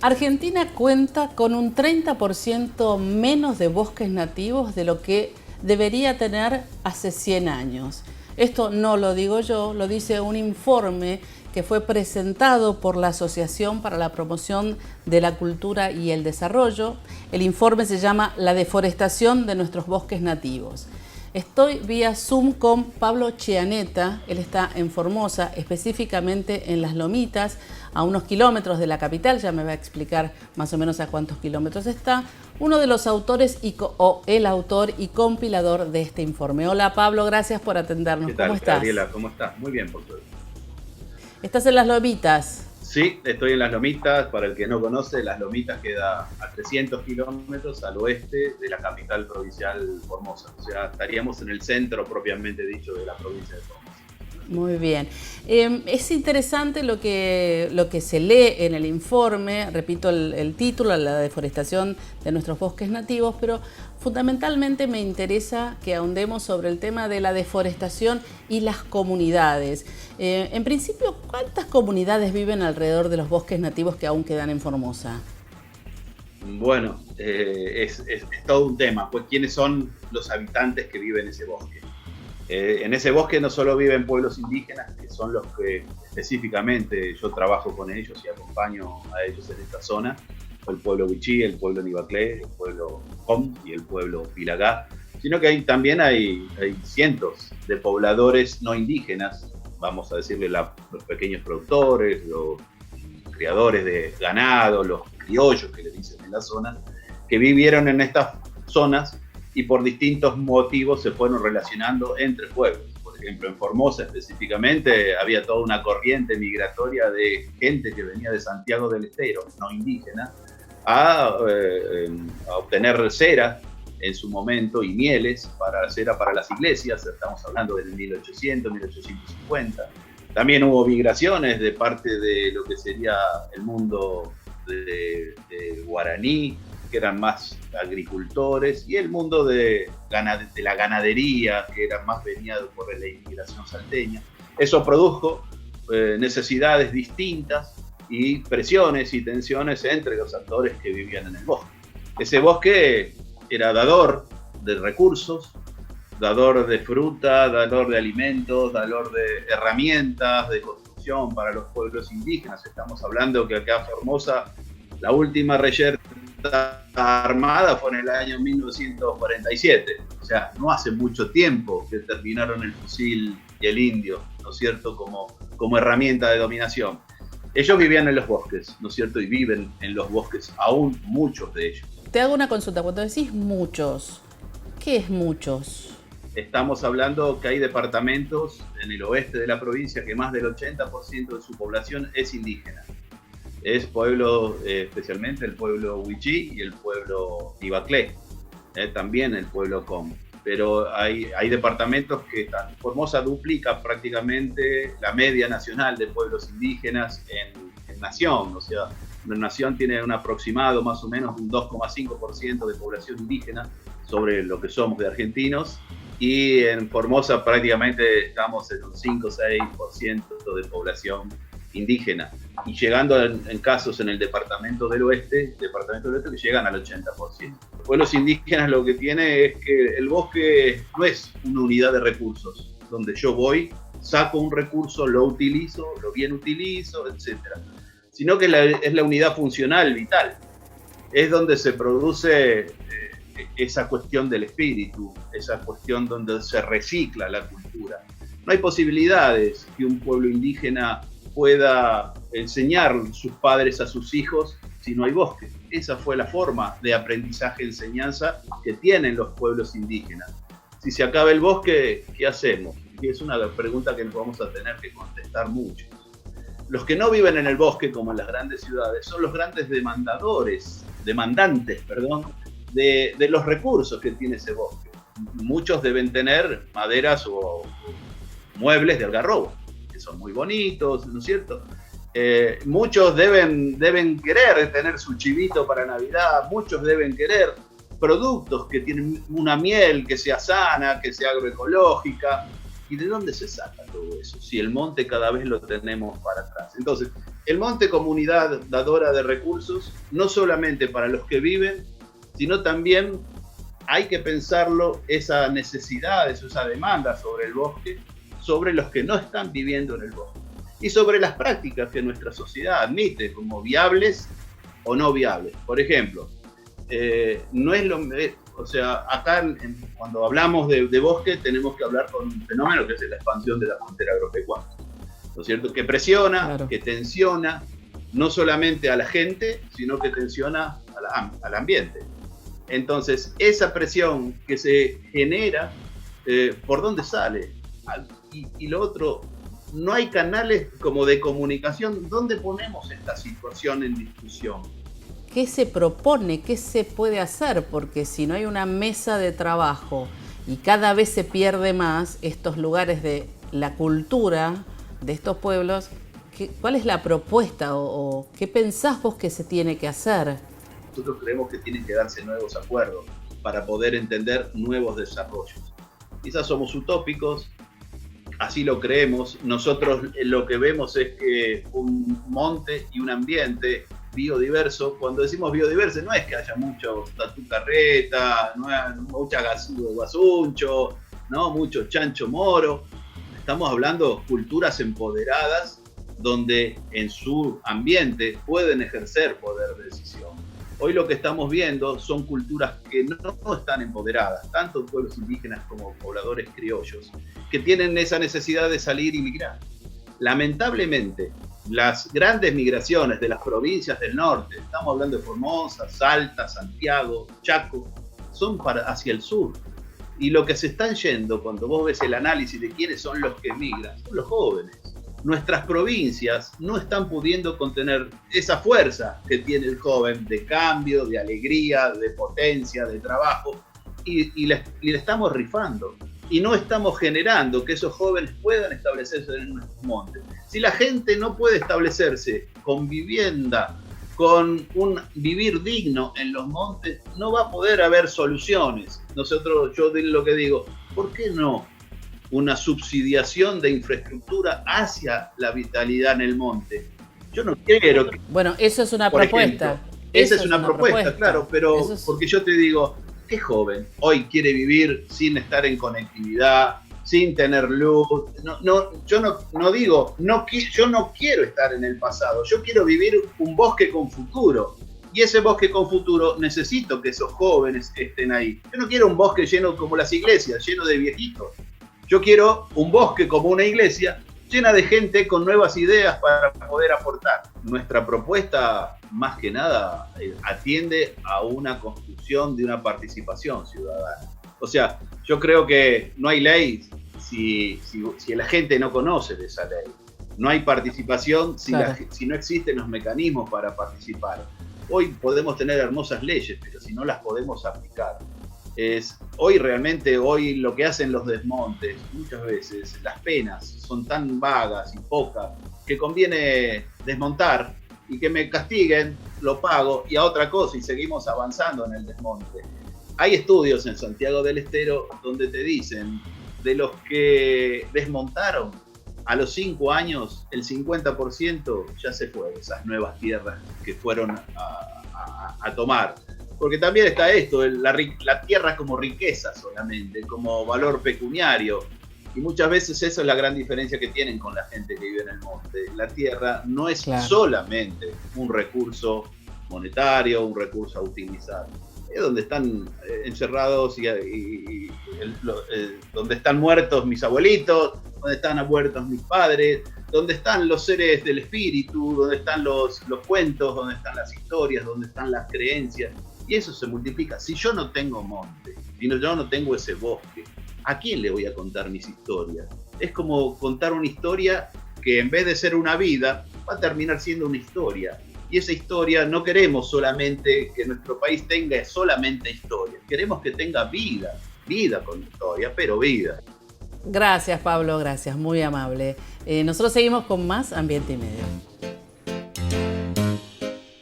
Argentina cuenta con un 30% menos de bosques nativos de lo que debería tener hace 100 años. Esto no lo digo yo, lo dice un informe que fue presentado por la Asociación para la Promoción de la Cultura y el Desarrollo. El informe se llama La deforestación de nuestros bosques nativos. Estoy vía Zoom con Pablo Chianetta, él está en Formosa, específicamente en Las Lomitas, a unos kilómetros de la capital, ya me va a explicar más o menos a cuántos kilómetros está, uno de los autores o el autor y compilador de este informe. Hola Pablo, gracias por atendernos. ¿Qué tal, ¿Cómo estás? Gabriela? ¿Cómo estás? Muy bien, por suerte. ¿Estás en Las Lomitas? Sí, estoy en Las Lomitas. Para el que no conoce, Las Lomitas queda a 300 kilómetros al oeste de la capital provincial Formosa. O sea, estaríamos en el centro propiamente dicho de la provincia de Formosa. Muy bien. Es interesante lo que se lee en el informe, repito el título, la deforestación de nuestros bosques nativos, pero fundamentalmente me interesa que ahondemos sobre el tema de la deforestación y las comunidades. En principio, ¿cuántas comunidades viven alrededor de los bosques nativos que aún quedan en Formosa? Bueno, es todo un tema, pues quiénes son los habitantes que viven en ese bosque. En ese bosque no solo viven pueblos indígenas, que son los que específicamente yo trabajo con ellos y acompaño a ellos en esta zona, el pueblo Wichí, el pueblo Nibaclé, el pueblo Com y el pueblo Pilagá, sino que también hay cientos de pobladores no indígenas, vamos a decirle los pequeños productores, los criadores de ganado, los criollos que le dicen en la zona, que vivieron en estas zonas y por distintos motivos se fueron relacionando entre pueblos. Por ejemplo, en Formosa específicamente había toda una corriente migratoria de gente que venía de Santiago del Estero, no indígena, a obtener cera en su momento y mieles para cera para las iglesias. Estamos hablando del 1800, 1850. También hubo migraciones de parte de lo que sería el mundo de guaraní, que eran más agricultores, y el mundo de la ganadería, que era más venido por la inmigración salteña. Eso produjo necesidades distintas y presiones y tensiones entre los actores que vivían en el bosque. Ese bosque era dador de recursos, dador de fruta, dador de alimentos, dador de herramientas de construcción para los pueblos indígenas. Estamos hablando que acá en Formosa la última reyerta armada fue en el año 1947, o sea, no hace mucho tiempo que terminaron el fusil y el indio, ¿no es cierto?, como herramienta de dominación. Ellos vivían en los bosques, ¿no es cierto?, y viven en los bosques, aún muchos de ellos. Te hago una consulta, cuando decís muchos, ¿qué es muchos? Estamos hablando que hay departamentos en el oeste de la provincia que más del 80% de su población es indígena. Es pueblo, especialmente el pueblo Wichí y el pueblo Nibaclé, también el pueblo Com. Pero hay departamentos que están. Formosa duplica prácticamente la media nacional de pueblos indígenas en nación. O sea, una nación tiene un aproximado más o menos un 2,5% de población indígena sobre lo que somos de argentinos. Y en Formosa prácticamente estamos en un 5 o 6% de población indígena, y llegando en casos en el departamento del oeste que llegan al 80%. Los pueblos indígenas lo que tiene es que el bosque no es una unidad de recursos, donde yo voy, saco un recurso, lo utilizo, lo bien utilizo, etc. Sino que es la unidad funcional, vital. Es donde se produce esa cuestión del espíritu, esa cuestión donde se recicla la cultura. No hay posibilidades que un pueblo indígena pueda enseñar sus padres a sus hijos si no hay bosque. Esa fue la forma de aprendizaje-enseñanza que tienen los pueblos indígenas. Si se acaba el bosque, ¿qué hacemos? Y es una pregunta que nos vamos a tener que contestar muchos. Los que no viven en el bosque, como en las grandes ciudades, son los grandes demandantes, de los recursos que tiene ese bosque. Muchos deben tener maderas o muebles de algarrobo, que son muy bonitos, ¿no es cierto? Muchos deben querer tener su chivito para Navidad, muchos deben querer productos que tienen una miel que sea sana, que sea agroecológica. ¿Y de dónde se saca todo eso? Si el monte cada vez lo tenemos para atrás. Entonces, el monte como unidad dadora de recursos, no solamente para los que viven, sino también hay que pensarlo, esa necesidad, esa demanda sobre el bosque, sobre los que no están viviendo en el bosque y sobre las prácticas que nuestra sociedad admite como viables o no viables. Por ejemplo, no es lo, o sea, acá cuando hablamos de bosque tenemos que hablar con un fenómeno que es la expansión de la frontera agropecuaria, ¿no es cierto? Que presiona, claro, que tensiona no solamente a la gente, sino que tensiona al ambiente. Entonces, esa presión que se genera, ¿por dónde sale? Y lo otro, no hay canales como de comunicación. ¿Dónde ponemos esta situación en discusión? ¿Qué se propone? ¿Qué se puede hacer? Porque si no hay una mesa de trabajo y cada vez se pierde más estos lugares de la cultura de estos pueblos, ¿cuál es la propuesta o qué pensás vos que se tiene que hacer? Nosotros creemos que tienen que darse nuevos acuerdos para poder entender nuevos desarrollos. Quizás somos utópicos, así lo creemos. Nosotros lo que vemos es que un monte y un ambiente biodiverso, cuando decimos biodiverso, no es que haya mucho tatu carreta, no hay mucha guasuncho, ¿no? Mucho chancho moro. Estamos hablando de culturas empoderadas donde en su ambiente pueden ejercer poder de decisión. Hoy lo que estamos viendo son culturas que no están empoderadas, tanto pueblos indígenas como pobladores criollos, que tienen esa necesidad de salir y migrar. Lamentablemente, las grandes migraciones de las provincias del norte, estamos hablando de Formosa, Salta, Santiago, Chaco, son hacia el sur. Y lo que se están yendo, cuando vos ves el análisis de quiénes son los que migran, son los jóvenes. Nuestras provincias no están pudiendo contener esa fuerza que tiene el joven de cambio, de alegría, de potencia, de trabajo, y le estamos rifando. Y no estamos generando que esos jóvenes puedan establecerse en nuestros montes. Si la gente no puede establecerse con vivienda, con un vivir digno en los montes, no va a poder haber soluciones. Yo lo que digo, ¿por qué no una subsidiación de infraestructura hacia la vitalidad en el monte? Yo no quiero que... Bueno, eso es una propuesta. Ejemplo, esa es una propuesta, claro, pero porque yo te digo, ¿qué joven hoy quiere vivir sin estar en conectividad, sin tener luz? Yo no quiero estar en el pasado, yo quiero vivir un bosque con futuro. Y ese bosque con futuro necesito que esos jóvenes estén ahí. Yo no quiero un bosque lleno como las iglesias, lleno de viejitos. Yo quiero un bosque como una iglesia, llena de gente con nuevas ideas para poder aportar. Nuestra propuesta, más que nada, atiende a una construcción de una participación ciudadana. O sea, yo creo que no hay ley si la gente no conoce de esa ley. No hay participación si no existen los mecanismos para participar. Hoy podemos tener hermosas leyes, pero si no las podemos aplicar. Hoy lo que hacen los desmontes, muchas veces las penas son tan vagas y pocas que conviene desmontar y que me castiguen, lo pago y a otra cosa y seguimos avanzando en el desmonte. Hay estudios en Santiago del Estero donde te dicen de los que desmontaron a los 5 años, el 50% ya se fue de esas nuevas tierras que fueron a tomar. Porque también está esto, la tierra como riqueza solamente, como valor pecuniario. Y muchas veces esa es la gran diferencia que tienen con la gente que vive en el monte. La tierra no es solamente un recurso monetario, un recurso a utilizar. Es donde están encerrados donde están muertos mis abuelitos, donde están muertos mis padres, donde están los seres del espíritu, donde están los cuentos, donde están las historias, donde están las creencias. Y eso se multiplica. Si yo no tengo monte, si yo no tengo ese bosque, ¿a quién le voy a contar mis historias? Es como contar una historia que en vez de ser una vida, va a terminar siendo una historia. Y esa historia no queremos solamente que nuestro país tenga solamente historia. Queremos que tenga vida con historia, pero vida. Gracias, Pablo, gracias, muy amable. Nosotros seguimos con más Ambiente y Medio.